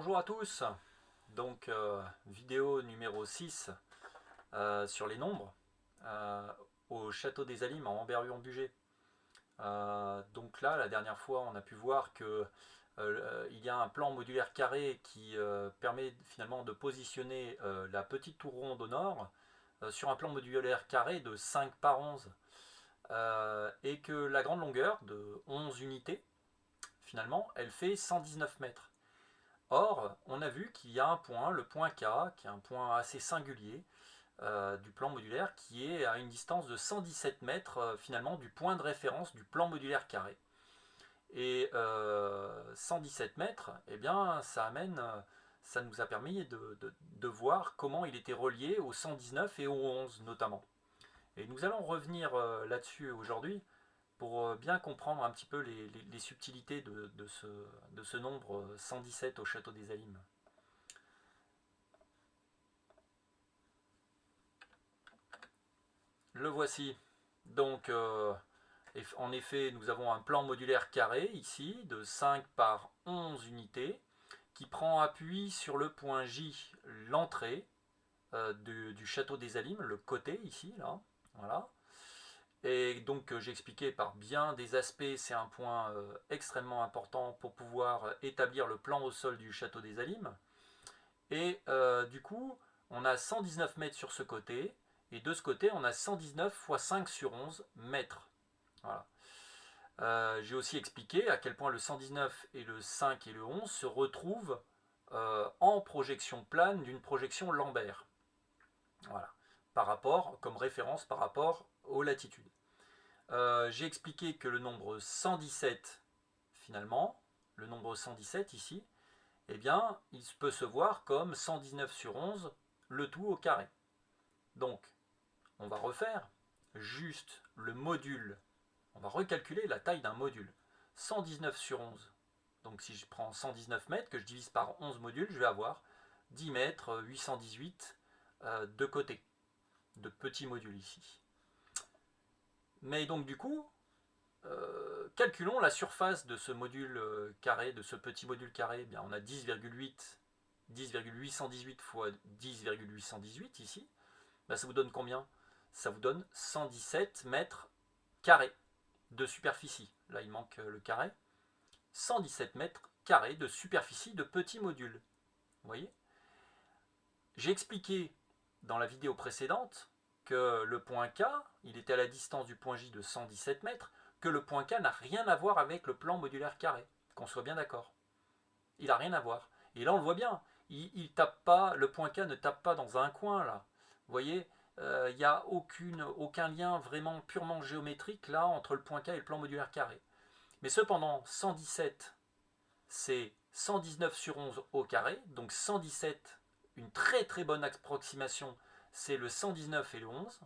Bonjour à tous, donc vidéo numéro 6 sur les nombres euh, au château des Alimes en Amberieu-en-Bugey. Donc là, la dernière fois, on a pu voir que il y a un plan modulaire carré qui permet finalement de positionner la petite tour ronde au nord sur un plan modulaire carré de 5 par 11 et que la grande longueur de 11 unités, finalement, elle fait 119 mètres. Or, on a vu qu'il y a un point, le point K, qui est un point assez singulier du plan modulaire, qui est à une distance de 117 mètres finalement du point de référence du plan modulaire carré. Et 117 mètres, eh bien, ça nous a permis de voir comment il était relié au 119 et au 11 notamment. Et nous allons revenir là-dessus aujourd'hui pour bien comprendre un petit peu les subtilités de ce nombre 117 au château des Alimes. Le voici. Donc, en effet, nous avons un plan modulaire carré ici de 5 par 11 unités qui prend appui sur le point J, l'entrée du château des Alimes, le côté ici, là. Voilà. Et donc, j'ai expliqué par bien des aspects, c'est un point extrêmement important pour pouvoir établir le plan au sol du château des Alimes. Et du coup, on a 119 mètres sur ce côté, et de ce côté, on a 119 fois 5 sur 11 mètres. Voilà. J'ai aussi expliqué à quel point le 119 et le 5 et le 11 se retrouvent en projection plane d'une projection Lambert. Voilà. Par rapport, comme référence par rapport aux latitudes. J'ai expliqué que le nombre 117, finalement, le nombre 117 ici, eh bien, il peut se voir comme 119 sur 11, le tout au carré. Donc, on va refaire juste le module. On va recalculer la taille d'un module. 119 sur 11. Donc, si je prends 119 mètres, que je divise par 11 modules, je vais avoir 10 mètres 818 de côté, de petits modules ici. Mais donc, du coup, calculons la surface de ce module carré, de ce petit module carré. Eh bien, on a 10,818 fois 10,818 ici. Ben, ça vous donne combien? Ça vous donne 117 mètres carrés de superficie. Là, il manque le carré. 117 mètres carrés de superficie de petits modules. Vous voyez? J'ai expliqué dans la vidéo précédente que le point K, il était à la distance du point J de 117 mètres, que le point K n'a rien à voir avec le plan modulaire carré, qu'on soit bien d'accord. Il n'a rien à voir. Et là, on le voit bien. Il tape pas, le point K ne tape pas dans un coin, là. Vous voyez, il n'y a aucun lien vraiment purement géométrique, là, entre le point K et le plan modulaire carré. Mais cependant, 117, c'est 119 sur 11 au carré, donc 117, une très très bonne approximation, c'est le 119 et le 11.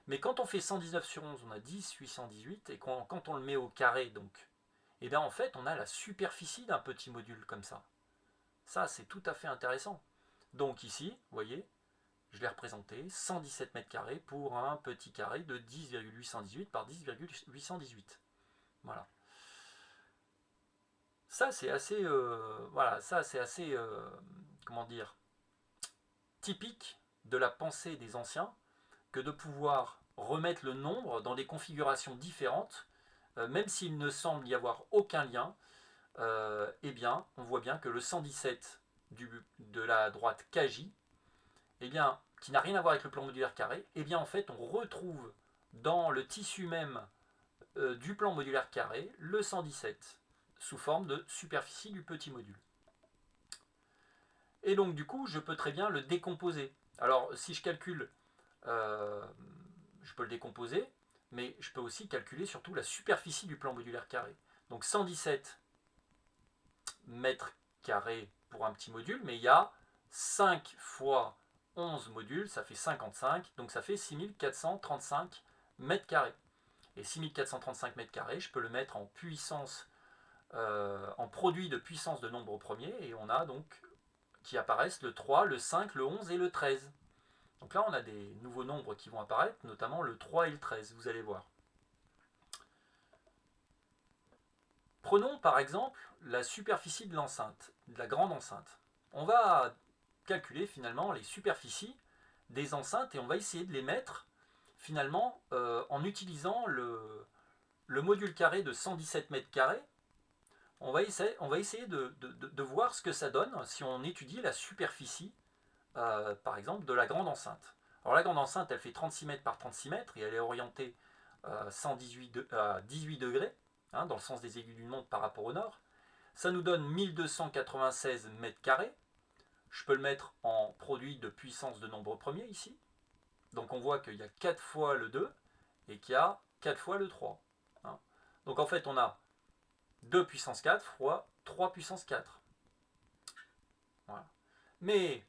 Mais quand on fait 119 sur 11, on a 10, 818, et quand on le met au carré, donc, et bien en fait, on a la superficie d'un petit module comme ça. Ça, c'est tout à fait intéressant. Donc ici, vous voyez, je l'ai représenté, 117 mètres carrés pour un petit carré de 10,818 par 10,818. Voilà. Ça, c'est assez, voilà, ça, c'est assez, comment dire, typique de la pensée des anciens que de pouvoir remettre le nombre dans des configurations différentes, même s'il ne semble y avoir aucun lien, eh bien, on voit bien que le 117 de la droite KJ, eh bien, qui n'a rien à voir avec le plan modulaire carré, eh bien, en fait, on retrouve dans le tissu même du plan modulaire carré le 117 sous forme de superficie du petit module. Et donc, du coup, je peux très bien le décomposer. Alors, si je calcule, euh, je peux le décomposer, mais je peux aussi calculer surtout la superficie du plan modulaire carré. Donc 117 mètres carrés pour un petit module, mais il y a 5 fois 11 modules, ça fait 55, donc ça fait 6435 mètres carrés. Et 6435 mètres carrés, je peux le mettre en puissance, en produit de puissance de nombres premiers, et on a donc qui apparaissent le 3, le 5, le 11 et le 13. Donc là, on a des nouveaux nombres qui vont apparaître, notamment le 3 et le 13, vous allez voir. Prenons par exemple la superficie de l'enceinte, de la grande enceinte. On va calculer finalement les superficies des enceintes et on va essayer de les mettre finalement en utilisant le module carré de 117 mètres carrés. On va essayer de voir ce que ça donne si on étudie la superficie, par exemple, de la grande enceinte. Alors la grande enceinte, elle fait 36 mètres par 36 mètres et elle est orientée à 18 degrés, hein, dans le sens des aiguilles d'une montre par rapport au nord. Ça nous donne 1296 mètres carrés. Je peux le mettre en produit de puissance de nombre premier ici. Donc on voit qu'il y a 4 fois le 2 et qu'il y a 4 fois le 3. Hein. Donc en fait, on a 2 puissance 4 fois 3 puissance 4. Voilà. Mais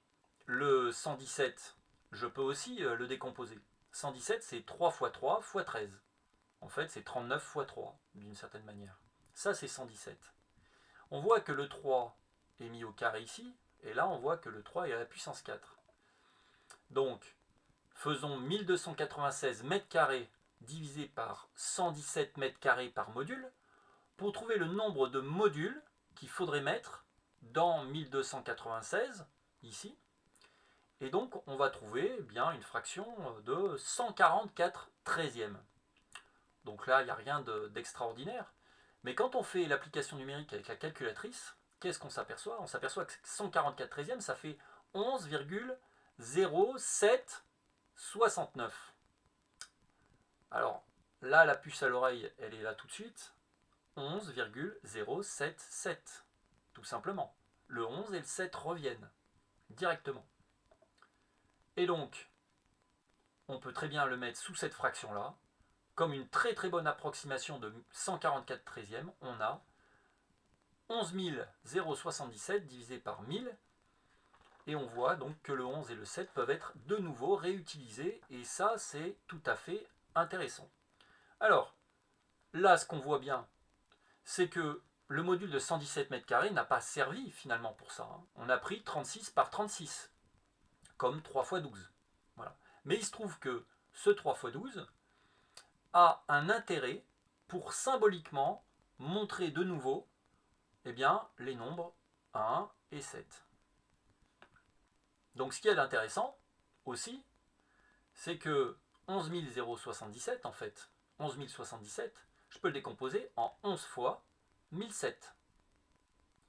le 117, je peux aussi le décomposer. 117, c'est 3 fois 3 fois 13. En fait, c'est 39 fois 3, d'une certaine manière. Ça, c'est 117. On voit que le 3 est mis au carré ici, et là, on voit que le 3 est à la puissance 4. Donc, faisons 1296 mètres carrés divisé par 117 mètres carrés par module pour trouver le nombre de modules qu'il faudrait mettre dans 1296, ici. Et donc, on va trouver bien une fraction de 144 treizièmes. Donc là, il n'y a rien d'extraordinaire. Mais quand on fait l'application numérique avec la calculatrice, qu'est-ce qu'on s'aperçoit? On s'aperçoit que 144 treizièmes, ça fait 11,0769. Alors là, la puce à l'oreille, elle est là tout de suite. 11,077. Tout simplement. Le 11 et le 7 reviennent directement. Et donc, on peut très bien le mettre sous cette fraction-là. Comme une très très bonne approximation de 144 treizièmes, on a 11 077 divisé par 1000. Et on voit donc que le 11 et le 7 peuvent être de nouveau réutilisés. Et ça, c'est tout à fait intéressant. Alors, là, ce qu'on voit bien, c'est que le module de 117 mètres carrés n'a pas servi finalement pour ça. On a pris 36 par 36, comme 3 fois 12. Voilà. Mais il se trouve que ce 3 fois 12 a un intérêt pour symboliquement montrer de nouveau les nombres 1 et 7. Donc ce qu'il y a d'intéressant aussi, c'est que 11 077, en fait, 11 077, je peux le décomposer en 11 fois 1007.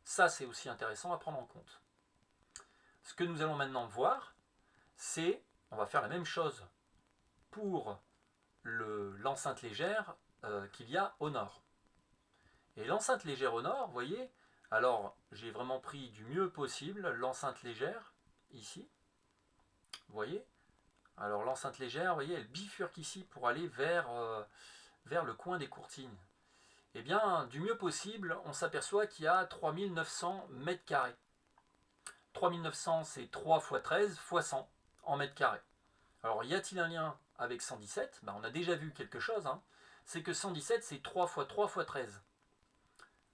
Ça, c'est aussi intéressant à prendre en compte. Ce que nous allons maintenant voir, c'est, on va faire la même chose pour l'enceinte légère qu'il y a au nord. Et l'enceinte légère au nord, vous voyez, alors j'ai vraiment pris du mieux possible l'enceinte légère, ici, vous voyez. Alors l'enceinte légère, vous voyez, elle bifurque ici pour aller vers le coin des courtines. Eh bien, du mieux possible, on s'aperçoit qu'il y a 3900 mètres carrés. 3900, c'est 3 fois 13 fois 100 en mètres carrés. Alors, y a-t-il un lien avec 117? On a déjà vu quelque chose, hein. C'est que 117, c'est 3 fois 3 fois 13.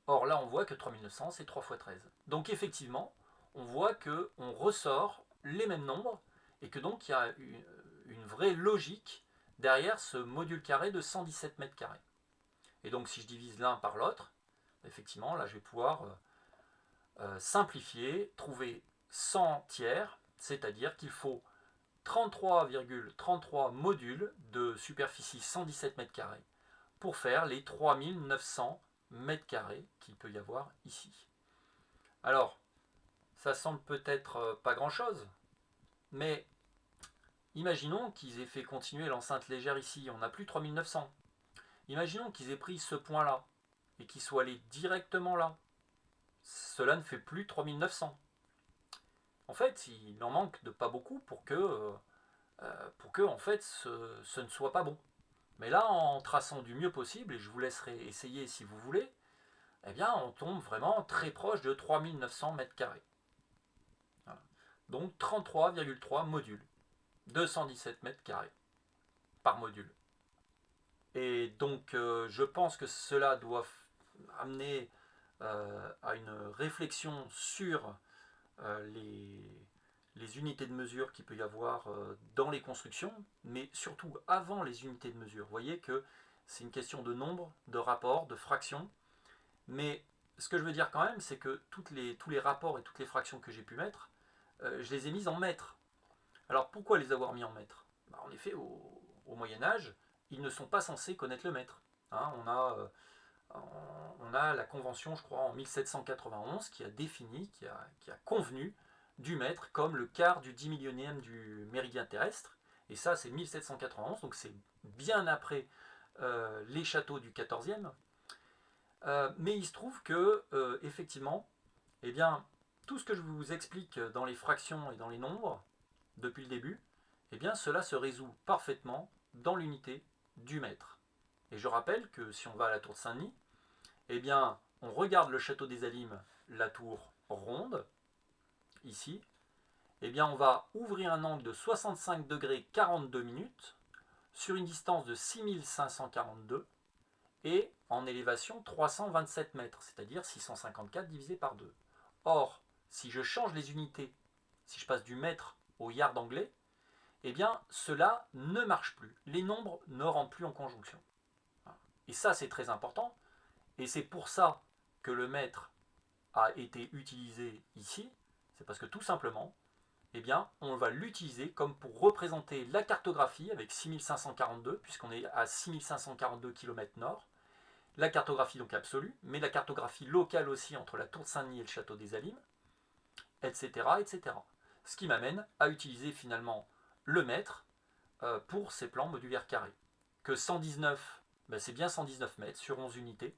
Or, là, on voit que 3900, c'est 3 fois 13. Donc, effectivement, on voit qu'on ressort les mêmes nombres et que donc il y a une vraie logique derrière ce module carré de 117 mètres carrés. Et donc, si je divise l'un par l'autre, effectivement, là, je vais pouvoir simplifier, trouver 100 tiers, c'est-à-dire qu'il faut 33,33 modules de superficie 117 mètres carrés pour faire les 3900 mètres carrés qu'il peut y avoir ici. Alors, ça semble peut-être pas grand-chose, mais imaginons qu'ils aient fait continuer l'enceinte légère ici, on n'a plus 3900. Imaginons qu'ils aient pris ce point-là et qu'ils soient allés directement là. Cela ne fait plus 3900. En fait, il en manque de pas beaucoup pour que en fait, ce ne soit pas bon. Mais là, en traçant du mieux possible, et je vous laisserai essayer si vous voulez, eh bien, on tombe vraiment très proche de 3900 mètres carrés. Voilà. Donc 33,3 modules, 217 mètres carrés par module. Et donc, je pense que cela doit amener à une réflexion sur les unités de mesure qu'il peut y avoir dans les constructions, mais surtout avant les unités de mesure. Vous voyez que c'est une question de nombre, de rapport, de fraction, Mais ce que je veux dire quand même, c'est que tous les rapports et toutes les fractions que j'ai pu mettre, je les ai mises en mètres. Alors pourquoi les avoir mis en mètres? En effet, au Moyen-Âge, ils ne sont pas censés connaître le mètre. Hein, on a la convention, je crois, en 1791 qui a défini, qui a convenu du mètre comme le quart du 10 millionième du méridien terrestre. Et ça, c'est 1791, donc c'est bien après les châteaux du 14e. Mais il se trouve que, effectivement, eh bien, tout ce que je vous explique dans les fractions et dans les nombres, depuis le début, eh bien, cela se résout parfaitement dans l'unité du mètre. Et je rappelle que si on va à la tour de Saint-Denis, eh bien, on regarde le château des Alimes, la tour ronde, ici, eh bien, on va ouvrir un angle de 65 degrés 42 minutes sur une distance de 6542 et en élévation 327 mètres, c'est-à-dire 654 divisé par 2. Or, si je change les unités, si je passe du mètre au yard anglais, eh bien, cela ne marche plus. Les nombres ne rentrent plus en conjonction. Et ça, c'est très important. Et c'est pour ça que le mètre a été utilisé ici. C'est parce que tout simplement, eh bien, on va l'utiliser comme pour représenter la cartographie avec 6542, puisqu'on est à 6542 km nord. La cartographie donc absolue, mais la cartographie locale aussi entre la tour de Saint-Denis et le château des Alimes, etc., etc. Ce qui m'amène à utiliser finalement le mètre pour ces plans modulaires carrés. Que 119, ben c'est bien 119 mètres sur 11 unités.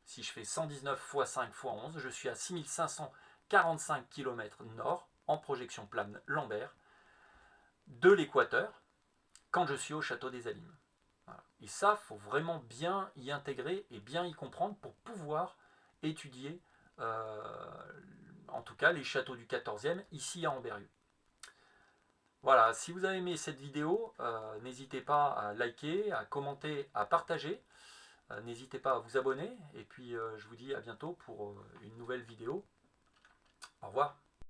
Si je fais 119 x 5 x 11, je suis à 6545 km nord en projection plane Lambert de l'équateur quand je suis au château des Alimes. Voilà. Et ça, il faut vraiment bien y intégrer et bien y comprendre pour pouvoir étudier, en tout cas, les châteaux du 14e ici à Ambérieu. Voilà, si vous avez aimé cette vidéo, n'hésitez pas à liker, à commenter, à partager. N'hésitez pas à vous abonner. Et puis, je vous dis à bientôt pour une nouvelle vidéo. Au revoir.